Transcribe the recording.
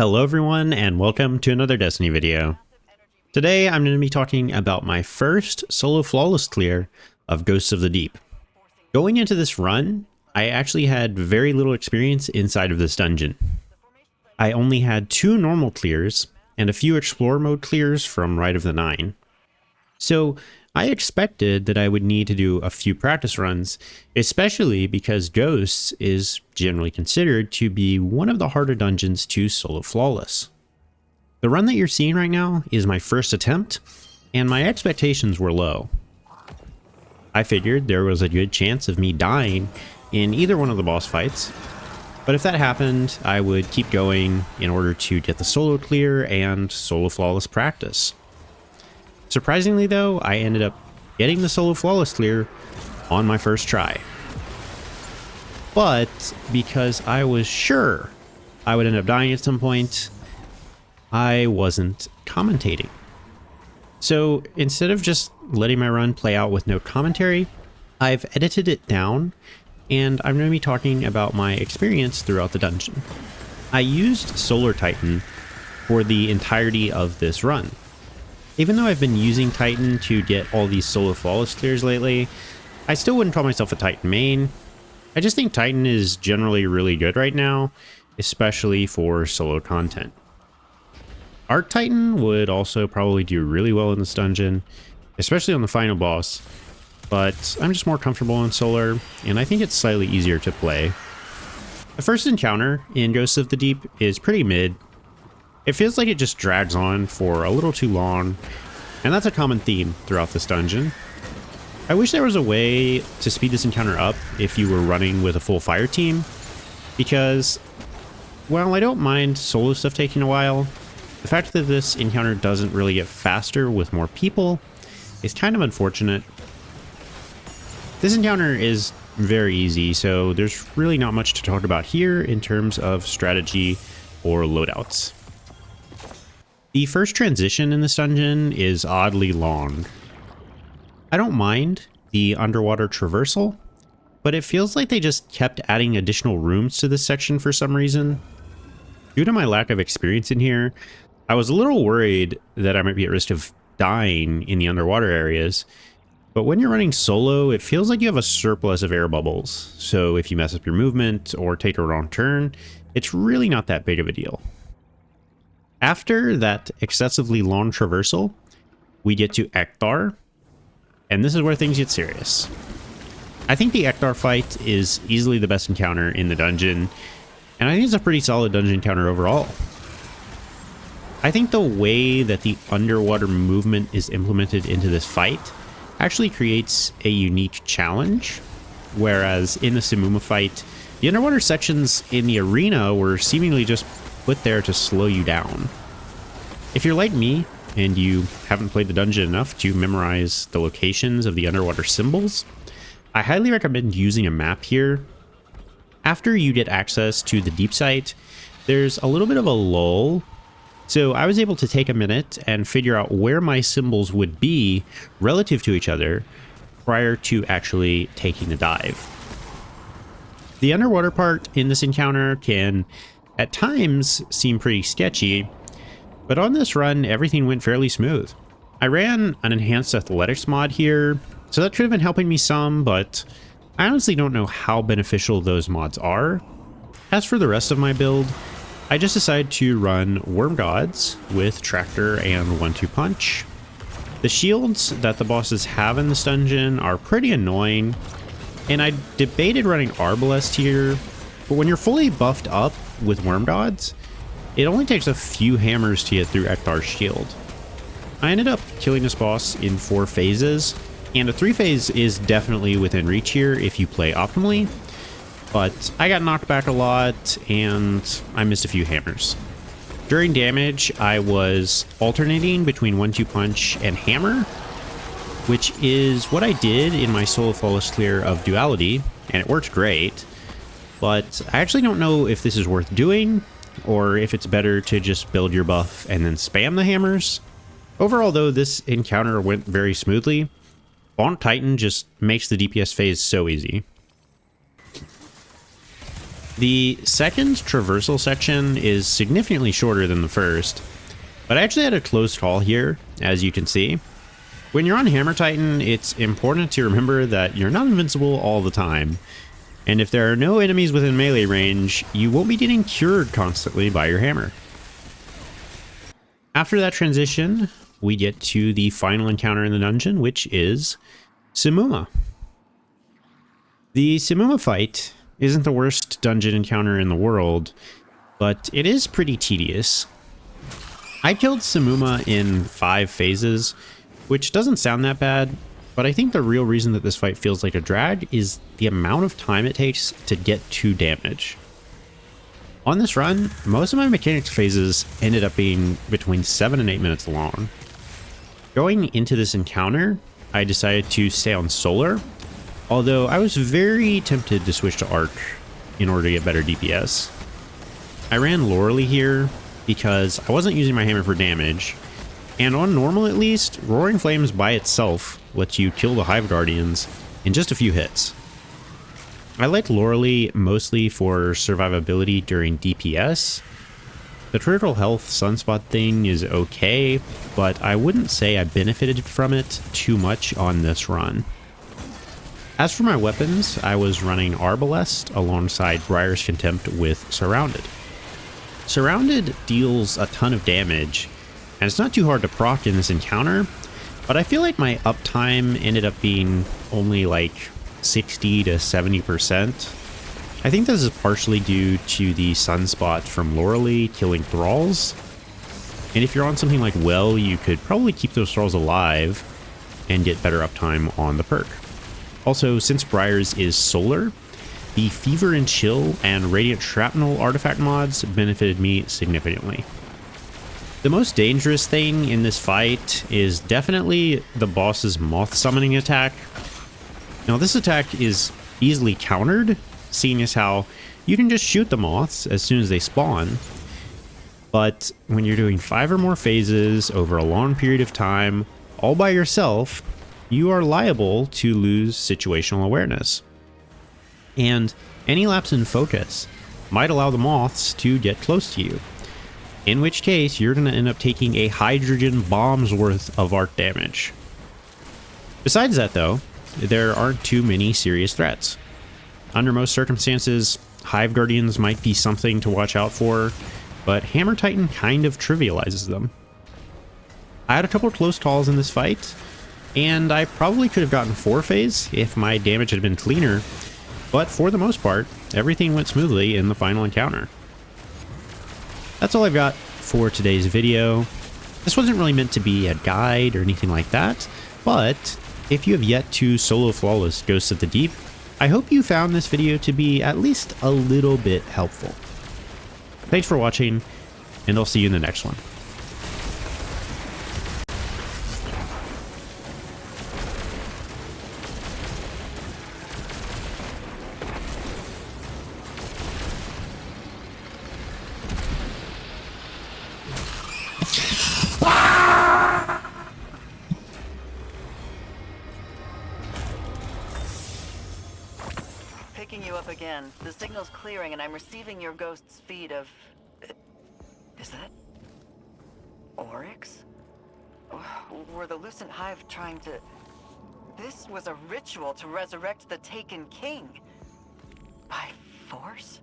Hello everyone and welcome to another Destiny video. Today I'm going to be talking about my first solo flawless clear of Ghosts of the Deep. Going into this run, I actually had very little experience inside of this dungeon. I only had 2 normal clears and a few Explorer mode clears from Rite of the Nine. So I expected that I would need to do a few practice runs, especially because Ghosts is generally considered to be one of the harder dungeons to solo flawless. The run that you're seeing right now is my first attempt, and my expectations were low. I figured there was a good chance of me dying in either one of the boss fights, but if that happened, I would keep going in order to get the solo clear and solo flawless practice. Surprisingly though, I ended up getting the solo flawless clear on my first try. But because I was sure I would end up dying at some point, I wasn't commentating. So instead of just letting my run play out with no commentary, I've edited it down and I'm going to be talking about my experience throughout the dungeon. I used Solar Titan for the entirety of this run. Even though I've been using Titan to get all these solo flawless clears lately, I still wouldn't call myself a Titan main. I just think Titan is generally really good right now, especially for solo content. Arc Titan would also probably do really well in this dungeon, especially on the final boss, but I'm just more comfortable in Solar, and I think it's slightly easier to play. The first encounter in Ghosts of the Deep is pretty mid. It feels like it just drags on for a little too long, and that's a common theme throughout this dungeon. I wish there was a way to speed this encounter up if you were running with a full fire team, because, while I don't mind solo stuff taking a while, the fact that this encounter doesn't really get faster with more people is kind of unfortunate. This encounter is very easy, so there's really not much to talk about here in terms of strategy or loadouts. The first transition in this dungeon is oddly long. I don't mind the underwater traversal, but it feels like they just kept adding additional rooms to this section for some reason. Due to my lack of experience in here, I was a little worried that I might be at risk of dying in the underwater areas, but when you're running solo, it feels like you have a surplus of air bubbles, so if you mess up your movement or take a wrong turn, it's really not that big of a deal. After that excessively long traversal, we get to Ekthar, and this is where things get serious. I think the Ekthar fight is easily the best encounter in the dungeon, and I think it's a pretty solid dungeon encounter overall. I think the way that the underwater movement is implemented into this fight actually creates a unique challenge, whereas in the Simuma fight, the underwater sections in the arena were seemingly just put there to slow you down. If you're like me and you haven't played the dungeon enough to memorize the locations of the underwater symbols, I highly recommend using a map here. After you get access to the deep site, there's a little bit of a lull, so I was able to take a minute and figure out where my symbols would be relative to each other prior to actually taking the dive. The underwater part in this encounter can at times seem pretty sketchy, but on this run everything went fairly smooth. I ran an enhanced athletics mod here, so that could have been helping me some, but I honestly don't know how beneficial those mods are. As for the rest of my build, I just decided to run Worm Gods with Tractor and 1-2 Punch. The shields that the bosses have in this dungeon are pretty annoying, and I debated running Arbalest here, but when you're fully buffed up with Worm Gods, it only takes a few hammers to get through Ekthar's shield. I ended up killing this boss in 4 phases, and a 3-phase is definitely within reach here if you play optimally, but I got knocked back a lot and I missed a few hammers. During damage, I was alternating between 1-2 Punch and Hammer, which is what I did in my solo flawless clear of Duality, and it worked great, but I actually don't know if this is worth doing, or if it's better to just build your buff and then spam the hammers. Overall though, this encounter went very smoothly. Bonk Titan just makes the DPS phase so easy. The second traversal section is significantly shorter than the first, but I actually had a close call here, as you can see. When you're on Hammer Titan, it's important to remember that you're not invincible all the time, and if there are no enemies within melee range, you won't be getting cured constantly by your hammer. After that transition, we get to the final encounter in the dungeon, which is Simuma. The Simuma fight isn't the worst dungeon encounter in the world, but it is pretty tedious. I killed Simuma in 5 phases, which doesn't sound that bad, but I think the real reason that this fight feels like a drag is the amount of time it takes to get to damage. On this run, most of my mechanics phases ended up being between 7 and 8 minutes long. Going into this encounter, I decided to stay on Solar, although I was very tempted to switch to Arc in order to get better DPS. I ran Lorelei here because I wasn't using my hammer for damage, and on normal at least, Roaring Flames by itself lets you kill the Hive Guardians in just a few hits. I liked Lorelei mostly for survivability during DPS. The Turtle Health Sunspot thing is okay, but I wouldn't say I benefited from it too much on this run. As for my weapons, I was running Arbalest alongside Briar's Contempt with Surrounded. Surrounded deals a ton of damage, and it's not too hard to proc in this encounter, but I feel like my uptime ended up being only like 60 to 70%. I think this is partially due to the Sunspot from Lorelei killing Thralls, and if you're on something like Well, you could probably keep those Thralls alive and get better uptime on the perk. Also, since Briar's is Solar, the Fever and Chill and Radiant Shrapnel artifact mods benefited me significantly. The most dangerous thing in this fight is definitely the boss's Moth Summoning attack. Now this attack is easily countered, seeing as how you can just shoot the moths as soon as they spawn. But when you're doing 5 or more phases over a long period of time, all by yourself, you are liable to lose situational awareness. And any lapse in focus might allow the moths to get close to you, in which case you're going to end up taking a hydrogen bomb's worth of arc damage. Besides that though, there aren't too many serious threats. Under most circumstances, Hive Guardians might be something to watch out for, but Hammer Titan kind of trivializes them. I had a couple of close calls in this fight, and I probably could have gotten 4 phase if my damage had been cleaner, but for the most part, everything went smoothly in the final encounter. That's all I've got for today's video. This wasn't really meant to be a guide or anything like that, but if you have yet to solo Flawless Ghosts of the Deep, I hope you found this video to be at least a little bit helpful. Thanks for watching, and I'll see you in the next one. Picking you up again. The signal's clearing and I'm receiving your ghost's feed of... Is that... Oryx? Were the Lucent Hive trying to... This was a ritual to resurrect the Taken King. By force?